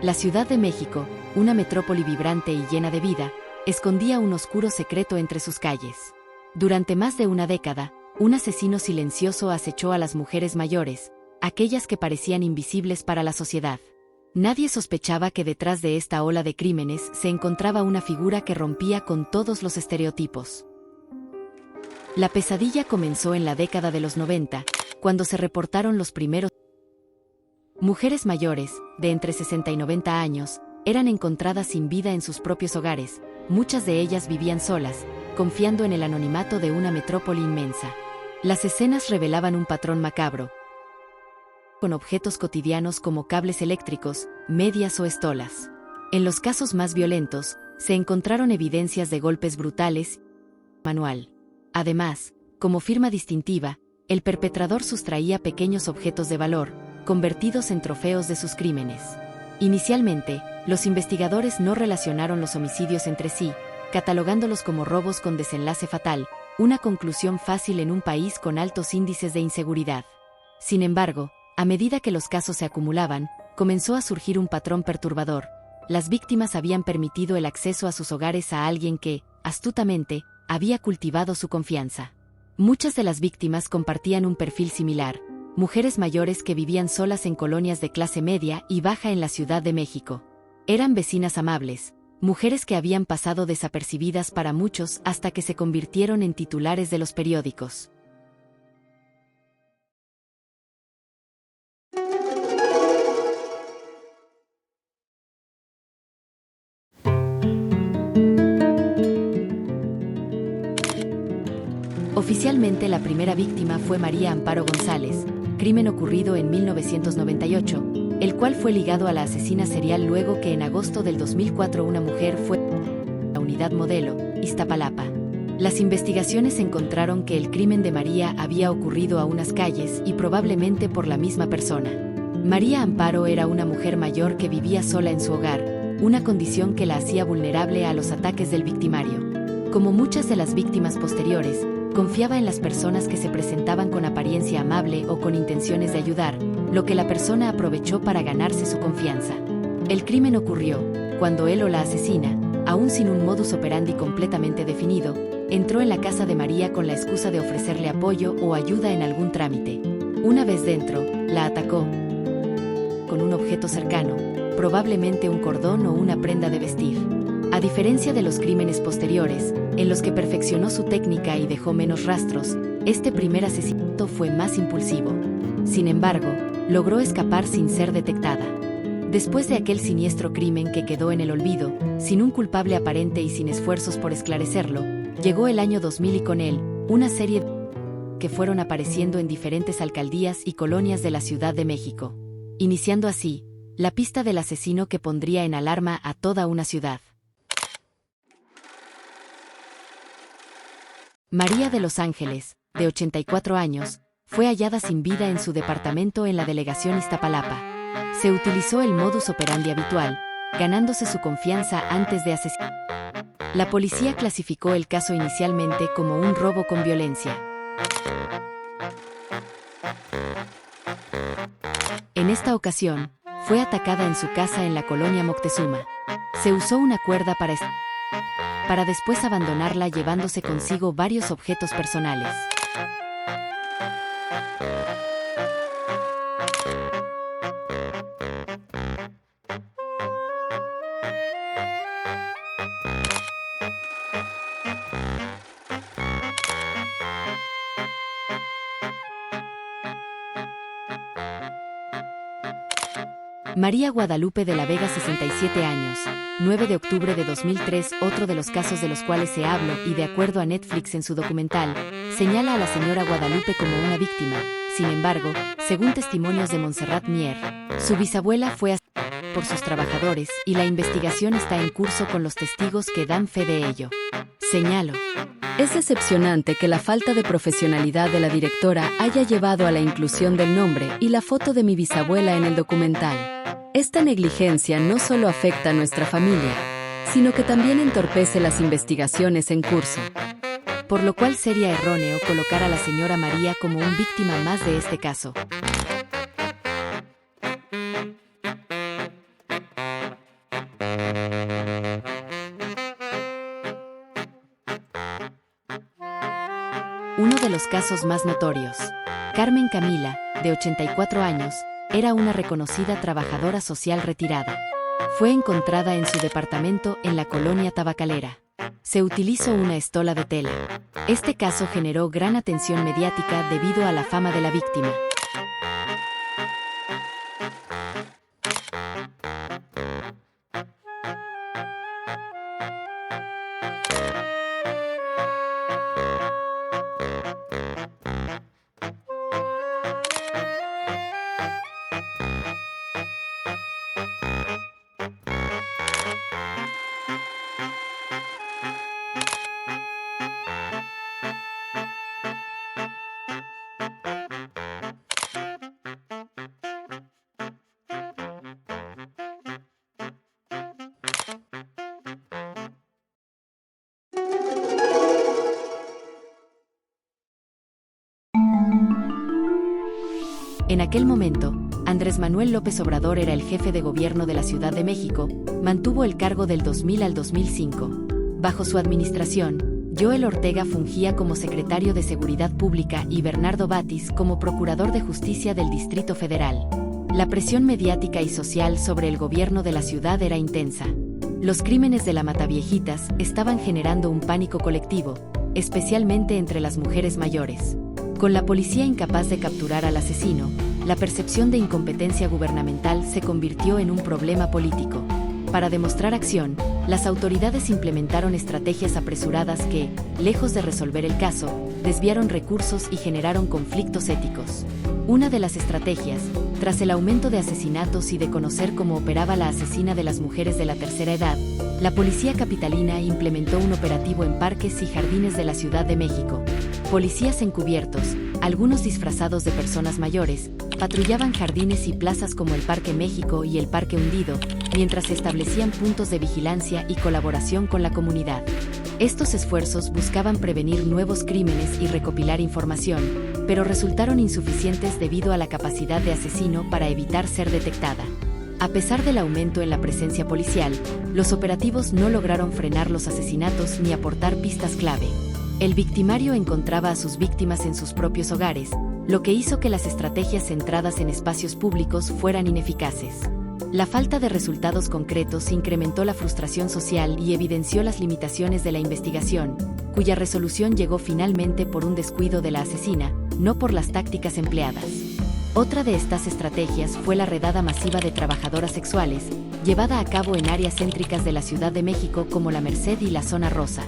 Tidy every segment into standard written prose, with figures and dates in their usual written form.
La Ciudad de México, una metrópoli vibrante y llena de vida, escondía un oscuro secreto entre sus calles. Durante más de una década, un asesino silencioso acechó a las mujeres mayores, aquellas que parecían invisibles para la sociedad. Nadie sospechaba que detrás de esta ola de crímenes se encontraba una figura que rompía con todos los estereotipos. La pesadilla comenzó en la década de los 90, cuando se reportaron los primeros. Mujeres mayores, de entre 60 y 90 años, eran encontradas sin vida en sus propios hogares. Muchas de ellas vivían solas, confiando en el anonimato de una metrópoli inmensa. Las escenas revelaban un patrón macabro, con objetos cotidianos como cables eléctricos, medias o estolas. En los casos más violentos, se encontraron evidencias de golpes brutales y manual. Además, como firma distintiva, el perpetrador sustraía pequeños objetos de valor, convertidos en trofeos de sus crímenes. Inicialmente, los investigadores no relacionaron los homicidios entre sí, catalogándolos como robos con desenlace fatal, una conclusión fácil en un país con altos índices de inseguridad. Sin embargo, a medida que los casos se acumulaban, comenzó a surgir un patrón perturbador. Las víctimas habían permitido el acceso a sus hogares a alguien que, astutamente, había cultivado su confianza. Muchas de las víctimas compartían un perfil similar: mujeres mayores que vivían solas en colonias de clase media y baja en la Ciudad de México. Eran vecinas amables, mujeres que habían pasado desapercibidas para muchos hasta que se convirtieron en titulares de los periódicos. Oficialmente la primera víctima fue María Amparo González, crimen ocurrido en 1998, el cual fue ligado a la asesina serial luego que en agosto del 2004 una mujer fue a la unidad Modelo, Iztapalapa. Las investigaciones encontraron que el crimen de María había ocurrido a unas calles y probablemente por la misma persona. María Amparo era una mujer mayor que vivía sola en su hogar, una condición que la hacía vulnerable a los ataques del victimario. Como muchas de las víctimas posteriores, confiaba en las personas que se presentaban con apariencia amable o con intenciones de ayudar, lo que la persona aprovechó para ganarse su confianza. El crimen ocurrió cuando él o la asesina, aún sin un modus operandi completamente definido, entró en la casa de María con la excusa de ofrecerle apoyo o ayuda en algún trámite. Una vez dentro, la atacó con un objeto cercano, probablemente un cordón o una prenda de vestir. A diferencia de los crímenes posteriores, en los que perfeccionó su técnica y dejó menos rastros, este primer asesinato fue más impulsivo. Sin embargo, logró escapar sin ser detectada. Después de aquel siniestro crimen que quedó en el olvido, sin un culpable aparente y sin esfuerzos por esclarecerlo, llegó el año 2000 y con él, una serie de que fueron apareciendo en diferentes alcaldías y colonias de la Ciudad de México, iniciando así la pista del asesino que pondría en alarma a toda una ciudad. María de Los Ángeles, de 84 años, fue hallada sin vida en su departamento en la delegación Iztapalapa. Se utilizó el modus operandi habitual, ganándose su confianza antes de asesinar. La policía clasificó el caso inicialmente como un robo con violencia. En esta ocasión, fue atacada en su casa en la colonia Moctezuma. Se usó una cuerda para después abandonarla llevándose consigo varios objetos personales. María Guadalupe de la Vega, 67 años, 9 de octubre de 2003. Otro de los casos de los cuales se habló y de acuerdo a Netflix en su documental, señala a la señora Guadalupe como una víctima. Sin embargo, según testimonios de Montserrat Mier, su bisabuela fue asesinada por sus trabajadores y la investigación está en curso con los testigos que dan fe de ello. Señaló: es decepcionante que la falta de profesionalidad de la directora haya llevado a la inclusión del nombre y la foto de mi bisabuela en el documental. Esta negligencia no solo afecta a nuestra familia, sino que también entorpece las investigaciones en curso. Por lo cual sería erróneo colocar a la señora María como una víctima más de este caso. los casos más notorios. Carmen Camila, de 84 años, era una reconocida trabajadora social retirada. Fue encontrada en su departamento en la colonia Tabacalera. Se utilizó una estola de tela. Este caso generó gran atención mediática debido a la fama de la víctima. En aquel momento, Andrés Manuel López Obrador era el jefe de gobierno de la Ciudad de México, mantuvo el cargo del 2000 al 2005. Bajo su administración, Joel Ortega fungía como secretario de Seguridad Pública y Bernardo Batis como procurador de justicia del Distrito Federal. La presión mediática y social sobre el gobierno de la ciudad era intensa. Los crímenes de la Mataviejitas estaban generando un pánico colectivo, especialmente entre las mujeres mayores. Con la policía incapaz de capturar al asesino, la percepción de incompetencia gubernamental se convirtió en un problema político. Para demostrar acción, las autoridades implementaron estrategias apresuradas que, lejos de resolver el caso, desviaron recursos y generaron conflictos éticos. Una de las estrategias, tras el aumento de asesinatos y de conocer cómo operaba la asesina de las mujeres de la tercera edad, la policía capitalina implementó un operativo en parques y jardines de la Ciudad de México. Policías encubiertos, algunos disfrazados de personas mayores, patrullaban jardines y plazas como el Parque México y el Parque Hundido, mientras se establecían puntos de vigilancia y colaboración con la comunidad. Estos esfuerzos buscaban prevenir nuevos crímenes y recopilar información, pero resultaron insuficientes debido a la capacidad de asesino para evitar ser detectada. A pesar del aumento en la presencia policial, los operativos no lograron frenar los asesinatos ni aportar pistas clave. El victimario encontraba a sus víctimas en sus propios hogares, lo que hizo que las estrategias centradas en espacios públicos fueran ineficaces. La falta de resultados concretos incrementó la frustración social y evidenció las limitaciones de la investigación, cuya resolución llegó finalmente por un descuido de la asesina, no por las tácticas empleadas. Otra de estas estrategias fue la redada masiva de trabajadoras sexuales, llevada a cabo en áreas céntricas de la Ciudad de México como la Merced y la Zona Rosa.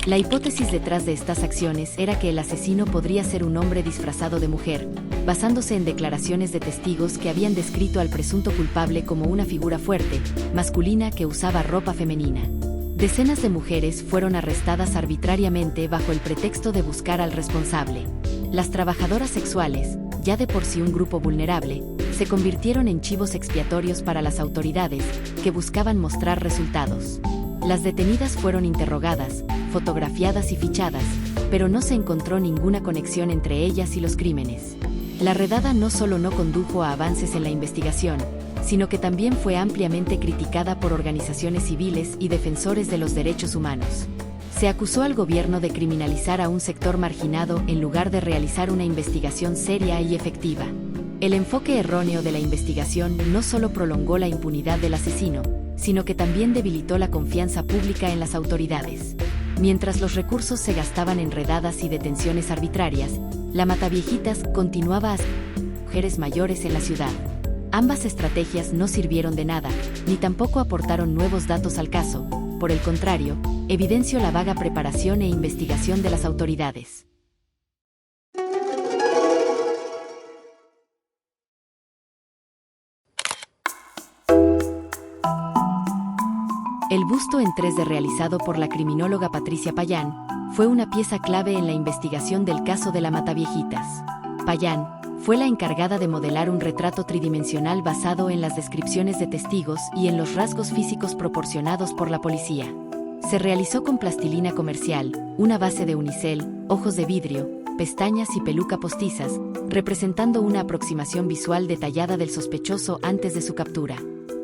La hipótesis detrás de estas acciones era que el asesino podría ser un hombre disfrazado de mujer, basándose en declaraciones de testigos que habían descrito al presunto culpable como una figura fuerte, masculina que usaba ropa femenina. Decenas de mujeres fueron arrestadas arbitrariamente bajo el pretexto de buscar al responsable. Las trabajadoras sexuales, ya de por sí un grupo vulnerable, se convirtieron en chivos expiatorios para las autoridades, que buscaban mostrar resultados. Las detenidas fueron interrogadas, fotografiadas y fichadas, pero no se encontró ninguna conexión entre ellas y los crímenes. La redada no solo no condujo a avances en la investigación, sino que también fue ampliamente criticada por organizaciones civiles y defensores de los derechos humanos. Se acusó al gobierno de criminalizar a un sector marginado en lugar de realizar una investigación seria y efectiva. El enfoque erróneo de la investigación no solo prolongó la impunidad del asesino, sino que también debilitó la confianza pública en las autoridades. Mientras los recursos se gastaban en redadas y detenciones arbitrarias, la Mataviejitas continuaba asesinato mujeres mayores en la ciudad. Ambas estrategias no sirvieron de nada, ni tampoco aportaron nuevos datos al caso. Por el contrario, evidenció la vaga preparación e investigación de las autoridades. El busto en 3D realizado por la criminóloga Patricia Payán fue una pieza clave en la investigación del caso de la Mataviejitas. Payán fue la encargada de modelar un retrato tridimensional basado en las descripciones de testigos y en los rasgos físicos proporcionados por la policía. Se realizó con plastilina comercial, una base de unicel, ojos de vidrio, pestañas y peluca postizas, representando una aproximación visual detallada del sospechoso antes de su captura.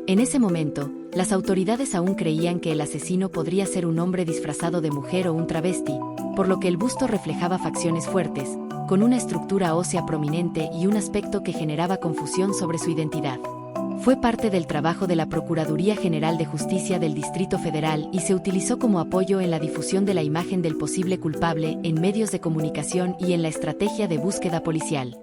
En ese momento, las autoridades aún creían que el asesino podría ser un hombre disfrazado de mujer o un travesti, por lo que el busto reflejaba facciones fuertes, con una estructura ósea prominente y un aspecto que generaba confusión sobre su identidad. Fue parte del trabajo de la Procuraduría General de Justicia del Distrito Federal y se utilizó como apoyo en la difusión de la imagen del posible culpable en medios de comunicación y en la estrategia de búsqueda policial.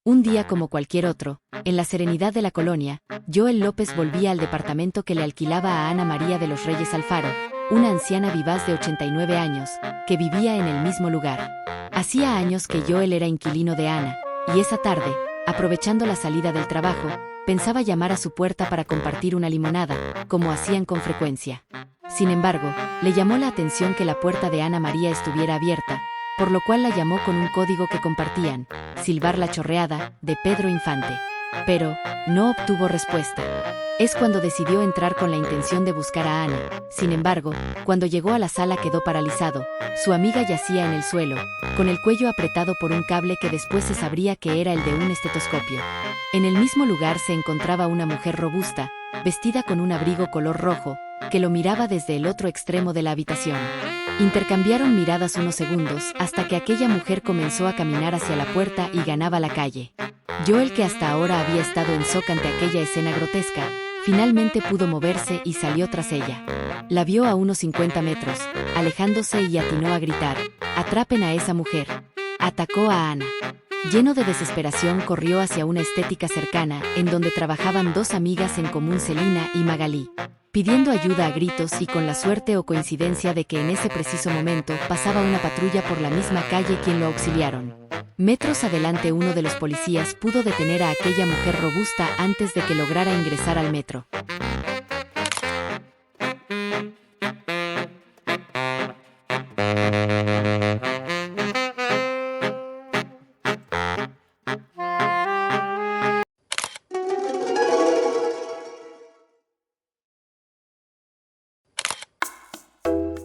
Un día como cualquier otro, en la serenidad de la colonia, Joel López volvía al departamento que le alquilaba a Ana María de los Reyes Alfaro, una anciana vivaz de 89 años, que vivía en el mismo lugar. Hacía años que Joel era inquilino de Ana, y esa tarde, aprovechando la salida del trabajo, pensaba llamar a su puerta para compartir una limonada, como hacían con frecuencia. Sin embargo, le llamó la atención que la puerta de Ana María estuviera abierta, por lo cual la llamó con un código que compartían, Silbar la Chorreada, de Pedro Infante. Pero no obtuvo respuesta. Es cuando decidió entrar con la intención de buscar a Ana. Sin embargo, cuando llegó a la sala quedó paralizado. Su amiga yacía en el suelo, con el cuello apretado por un cable que después se sabría que era el de un estetoscopio. En el mismo lugar se encontraba una mujer robusta, vestida con un abrigo color rojo, que lo miraba desde el otro extremo de la habitación. Intercambiaron miradas unos segundos hasta que aquella mujer comenzó a caminar hacia la puerta y ganaba la calle. Joel, que hasta ahora había estado en shock ante aquella escena grotesca, finalmente pudo moverse y salió tras ella. La vio a unos 50 metros, alejándose y atinó a gritar: «¡Atrapen a esa mujer!». Atacó a Ana. Lleno de desesperación corrió hacia una estética cercana, en donde trabajaban dos amigas en común, Celina y Magalí, pidiendo ayuda a gritos y con la suerte o coincidencia de que en ese preciso momento pasaba una patrulla por la misma calle quien lo auxiliaron. Metros adelante uno de los policías pudo detener a aquella mujer robusta antes de que lograra ingresar al metro.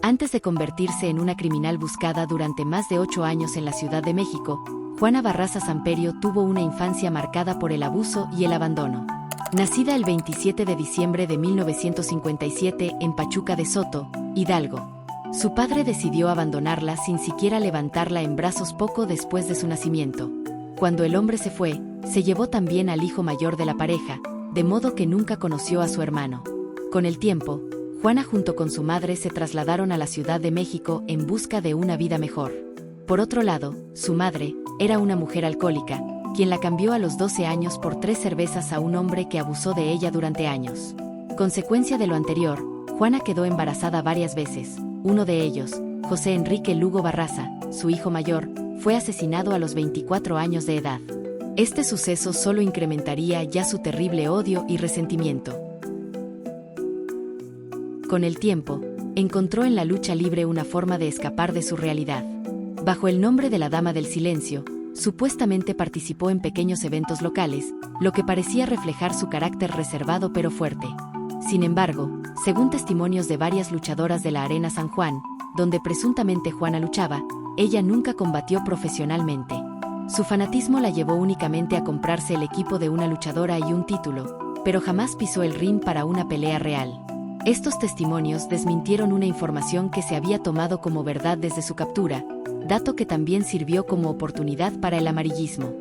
Antes de convertirse en una criminal buscada durante más de 8 años en la Ciudad de México, Juana Barraza Samperio tuvo una infancia marcada por el abuso y el abandono. Nacida el 27 de diciembre de 1957 en Pachuca de Soto, Hidalgo, su padre decidió abandonarla sin siquiera levantarla en brazos poco después de su nacimiento. Cuando el hombre se fue, se llevó también al hijo mayor de la pareja, de modo que nunca conoció a su hermano. Con el tiempo, Juana junto con su madre se trasladaron a la Ciudad de México en busca de una vida mejor. Por otro lado, su madre era una mujer alcohólica, quien la cambió a los 12 años por 3 cervezas a un hombre que abusó de ella durante años. Consecuencia de lo anterior, Juana quedó embarazada varias veces. Uno de ellos, José Enrique Lugo Barraza, su hijo mayor, fue asesinado a los 24 años de edad. Este suceso solo incrementaría ya su terrible odio y resentimiento. Con el tiempo, encontró en la lucha libre una forma de escapar de su realidad. Bajo el nombre de la Dama del Silencio, supuestamente participó en pequeños eventos locales, lo que parecía reflejar su carácter reservado pero fuerte. Sin embargo, según testimonios de varias luchadoras de la Arena San Juan, donde presuntamente Juana luchaba, ella nunca combatió profesionalmente. Su fanatismo la llevó únicamente a comprarse el equipo de una luchadora y un título, pero jamás pisó el ring para una pelea real. Estos testimonios desmintieron una información que se había tomado como verdad desde su captura, dato que también sirvió como oportunidad para el amarillismo.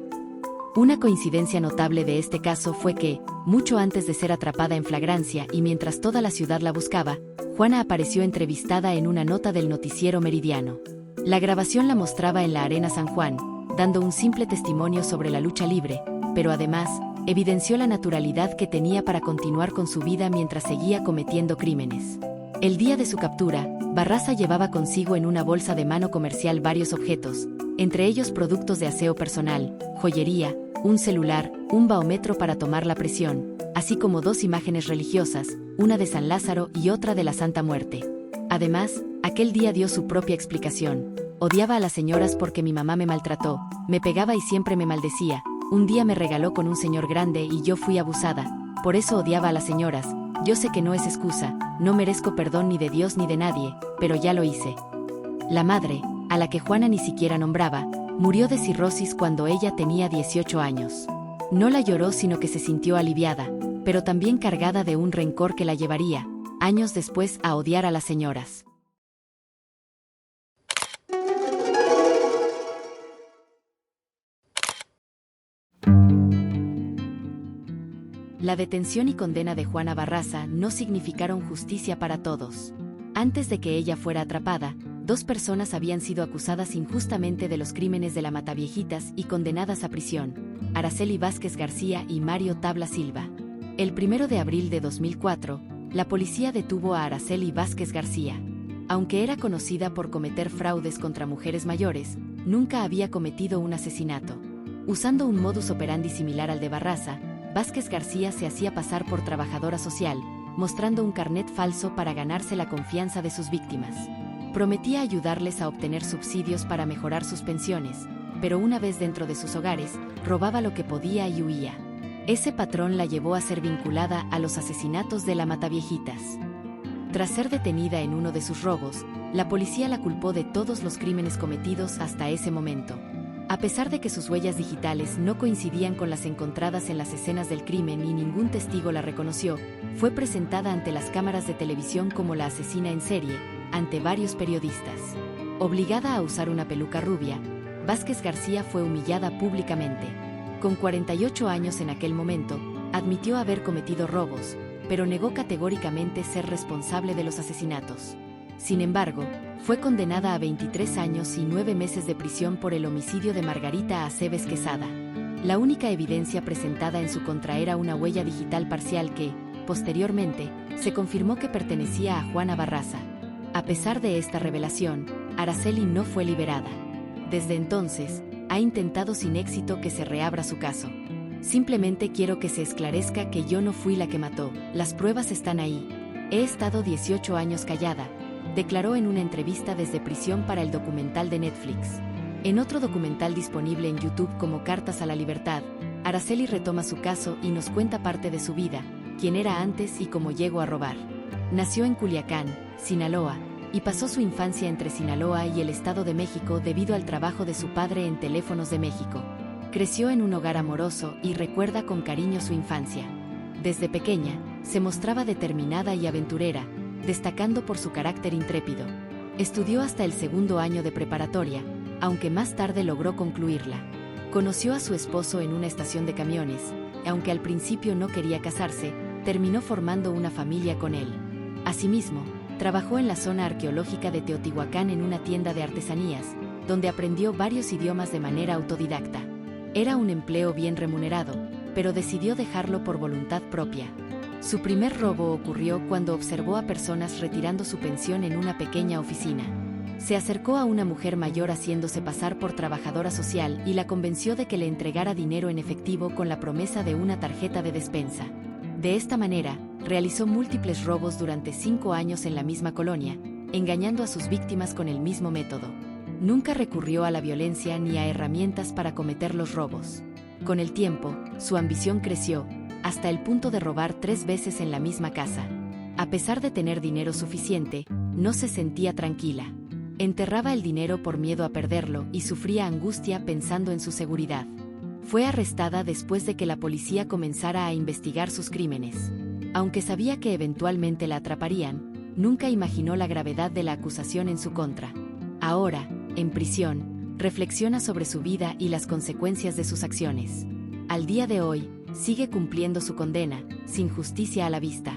Una coincidencia notable de este caso fue que, mucho antes de ser atrapada en flagrancia y mientras toda la ciudad la buscaba, Juana apareció entrevistada en una nota del noticiero Meridiano. La grabación la mostraba en la Arena San Juan, dando un simple testimonio sobre la lucha libre, pero además, evidenció la naturalidad que tenía para continuar con su vida mientras seguía cometiendo crímenes. El día de su captura, Barraza llevaba consigo en una bolsa de mano comercial varios objetos, entre ellos productos de aseo personal, joyería, un celular, un barómetro para tomar la presión, así como 2 imágenes religiosas, una de San Lázaro y otra de la Santa Muerte. Además, aquel día dio su propia explicación: odiaba a las señoras porque mi mamá me maltrató, me pegaba y siempre me maldecía. Un día me regaló con un señor grande y yo fui abusada, por eso odiaba a las señoras, Yo sé que no es excusa, no merezco perdón ni de Dios ni de nadie, pero ya lo hice. La madre, a la que Juana ni siquiera nombraba, murió de cirrosis cuando ella tenía 18 años. No la lloró, sino que se sintió aliviada, pero también cargada de un rencor que la llevaría, años después, a odiar a las señoras. La detención y condena de Juana Barraza no significaron justicia para todos. Antes de que ella fuera atrapada, 2 personas habían sido acusadas injustamente de los crímenes de la Mataviejitas y condenadas a prisión: Araceli Vázquez García y Mario Tabla Silva. El 1 de abril de 2004, la policía detuvo a Araceli Vázquez García. Aunque era conocida por cometer fraudes contra mujeres mayores, nunca había cometido un asesinato. Usando un modus operandi similar al de Barraza, Vázquez García se hacía pasar por trabajadora social, mostrando un carnet falso para ganarse la confianza de sus víctimas. Prometía ayudarles a obtener subsidios para mejorar sus pensiones, pero una vez dentro de sus hogares, robaba lo que podía y huía. Ese patrón la llevó a ser vinculada a los asesinatos de la Mataviejitas. Tras ser detenida en uno de sus robos, la policía la culpó de todos los crímenes cometidos hasta ese momento. A pesar de que sus huellas digitales no coincidían con las encontradas en las escenas del crimen y ningún testigo la reconoció, fue presentada ante las cámaras de televisión como la asesina en serie, ante varios periodistas. Obligada a usar una peluca rubia, Vázquez García fue humillada públicamente. Con 48 años en aquel momento, admitió haber cometido robos, pero negó categóricamente ser responsable de los asesinatos. Sin embargo, fue condenada a 23 años y 9 meses de prisión por el homicidio de Margarita Aceves Quesada. La única evidencia presentada en su contra era una huella digital parcial que, posteriormente, se confirmó que pertenecía a Juana Barraza. A pesar de esta revelación, Araceli no fue liberada. Desde entonces, ha intentado sin éxito que se reabra su caso. Simplemente quiero que se esclarezca que yo no fui la que mató, las pruebas están ahí. He estado 18 años callada, declaró en una entrevista desde prisión para el documental de Netflix. En otro documental disponible en YouTube como Cartas a la Libertad, Araceli retoma su caso y nos cuenta parte de su vida, quién era antes y cómo llegó a robar. Nació en Culiacán, Sinaloa, y pasó su infancia entre Sinaloa y el Estado de México debido al trabajo de su padre en Teléfonos de México. Creció en un hogar amoroso y recuerda con cariño su infancia. Desde pequeña, se mostraba determinada y aventurera, destacando por su carácter intrépido. Estudió hasta el 2º año de preparatoria, aunque más tarde logró concluirla. Conoció a su esposo en una estación de camiones, y aunque al principio no quería casarse, terminó formando una familia con él. Asimismo, trabajó en la zona arqueológica de Teotihuacán en una tienda de artesanías, donde aprendió varios idiomas de manera autodidacta. Era un empleo bien remunerado, pero decidió dejarlo por voluntad propia. Su primer robo ocurrió cuando observó a personas retirando su pensión en una pequeña oficina. Se acercó a una mujer mayor haciéndose pasar por trabajadora social y la convenció de que le entregara dinero en efectivo con la promesa de una tarjeta de despensa. De esta manera, realizó múltiples robos durante 5 años en la misma colonia, engañando a sus víctimas con el mismo método. Nunca recurrió a la violencia ni a herramientas para cometer los robos. Con el tiempo, su ambición creció, hasta el punto de robar 3 veces en la misma casa. A pesar de tener dinero suficiente, no se sentía tranquila. Enterraba el dinero por miedo a perderlo y sufría angustia pensando en su seguridad. Fue arrestada después de que la policía comenzara a investigar sus crímenes. Aunque sabía que eventualmente la atraparían, nunca imaginó la gravedad de la acusación en su contra. Ahora, en prisión, reflexiona sobre su vida y las consecuencias de sus acciones. Al día de hoy, sigue cumpliendo su condena, sin justicia a la vista.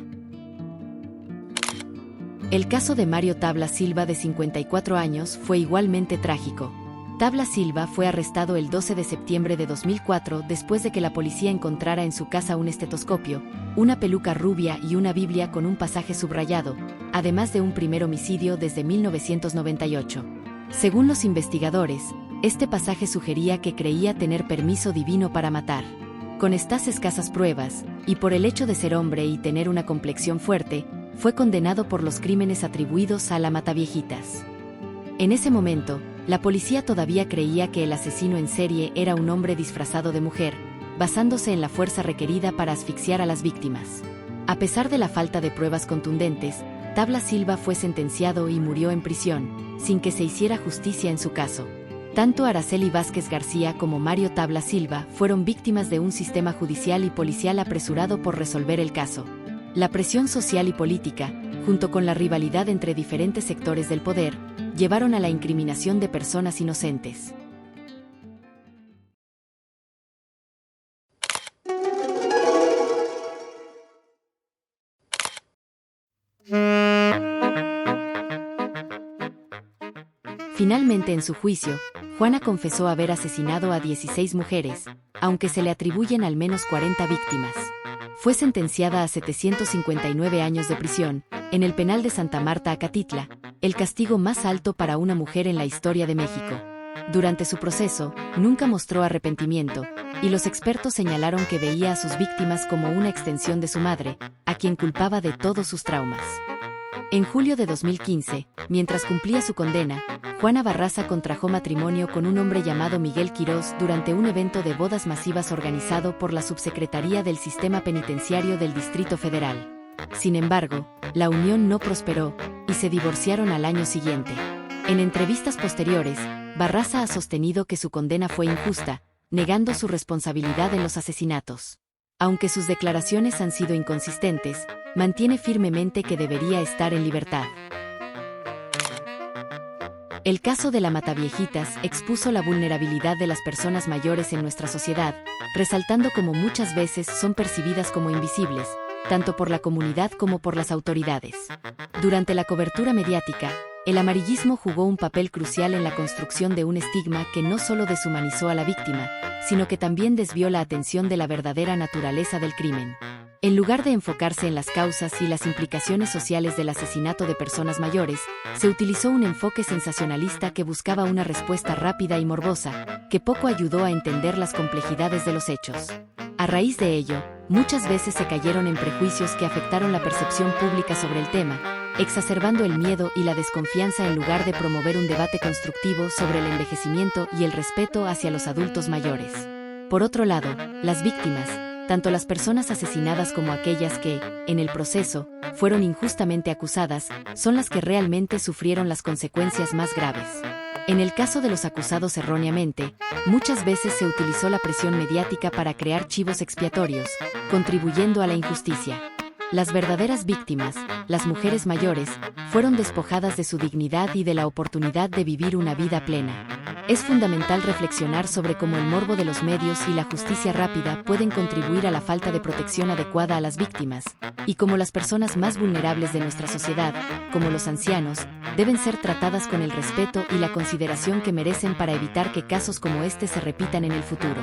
El caso de Mario Tabla Silva, de 54 años, fue igualmente trágico. Tabla Silva fue arrestado el 12 de septiembre de 2004 después de que la policía encontrara en su casa un estetoscopio, una peluca rubia y una Biblia con un pasaje subrayado, además de un primer homicidio desde 1998. Según los investigadores, este pasaje sugería que creía tener permiso divino para matar. Con estas escasas pruebas, y por el hecho de ser hombre y tener una complexión fuerte, fue condenado por los crímenes atribuidos a la Mataviejitas. En ese momento, la policía todavía creía que el asesino en serie era un hombre disfrazado de mujer, basándose en la fuerza requerida para asfixiar a las víctimas. A pesar de la falta de pruebas contundentes, Tabla Silva fue sentenciado y murió en prisión, sin que se hiciera justicia en su caso. Tanto Araceli Vázquez García como Mario Tabla Silva fueron víctimas de un sistema judicial y policial apresurado por resolver el caso. La presión social y política, junto con la rivalidad entre diferentes sectores del poder, llevaron a la incriminación de personas inocentes. Finalmente, en su juicio, Juana confesó haber asesinado a 16 mujeres, aunque se le atribuyen al menos 40 víctimas. Fue sentenciada a 759 años de prisión, en el penal de Santa Marta Acatitla, el castigo más alto para una mujer en la historia de México. Durante su proceso, nunca mostró arrepentimiento, y los expertos señalaron que veía a sus víctimas como una extensión de su madre, a quien culpaba de todos sus traumas. En julio de 2015, mientras cumplía su condena, Juana Barraza contrajo matrimonio con un hombre llamado Miguel Quirós durante un evento de bodas masivas organizado por la Subsecretaría del Sistema Penitenciario del Distrito Federal. Sin embargo, la unión no prosperó, y se divorciaron al año siguiente. En entrevistas posteriores, Barraza ha sostenido que su condena fue injusta, negando su responsabilidad en los asesinatos. Aunque sus declaraciones han sido inconsistentes, mantiene firmemente que debería estar en libertad. El caso de la Mataviejitas expuso la vulnerabilidad de las personas mayores en nuestra sociedad, resaltando cómo muchas veces son percibidas como invisibles, tanto por la comunidad como por las autoridades. Durante la cobertura mediática, el amarillismo jugó un papel crucial en la construcción de un estigma que no solo deshumanizó a la víctima, sino que también desvió la atención de la verdadera naturaleza del crimen. En lugar de enfocarse en las causas y las implicaciones sociales del asesinato de personas mayores, se utilizó un enfoque sensacionalista que buscaba una respuesta rápida y morbosa, que poco ayudó a entender las complejidades de los hechos. A raíz de ello, muchas veces se cayeron en prejuicios que afectaron la percepción pública sobre el tema, exacerbando el miedo y la desconfianza en lugar de promover un debate constructivo sobre el envejecimiento y el respeto hacia los adultos mayores. Por otro lado, las víctimas, tanto las personas asesinadas como aquellas que, en el proceso, fueron injustamente acusadas, son las que realmente sufrieron las consecuencias más graves. En el caso de los acusados erróneamente, muchas veces se utilizó la presión mediática para crear chivos expiatorios, contribuyendo a la injusticia. Las verdaderas víctimas, las mujeres mayores, fueron despojadas de su dignidad y de la oportunidad de vivir una vida plena. Es fundamental reflexionar sobre cómo el morbo de los medios y la justicia rápida pueden contribuir a la falta de protección adecuada a las víctimas, y cómo las personas más vulnerables de nuestra sociedad, como los ancianos, deben ser tratadas con el respeto y la consideración que merecen para evitar que casos como este se repitan en el futuro.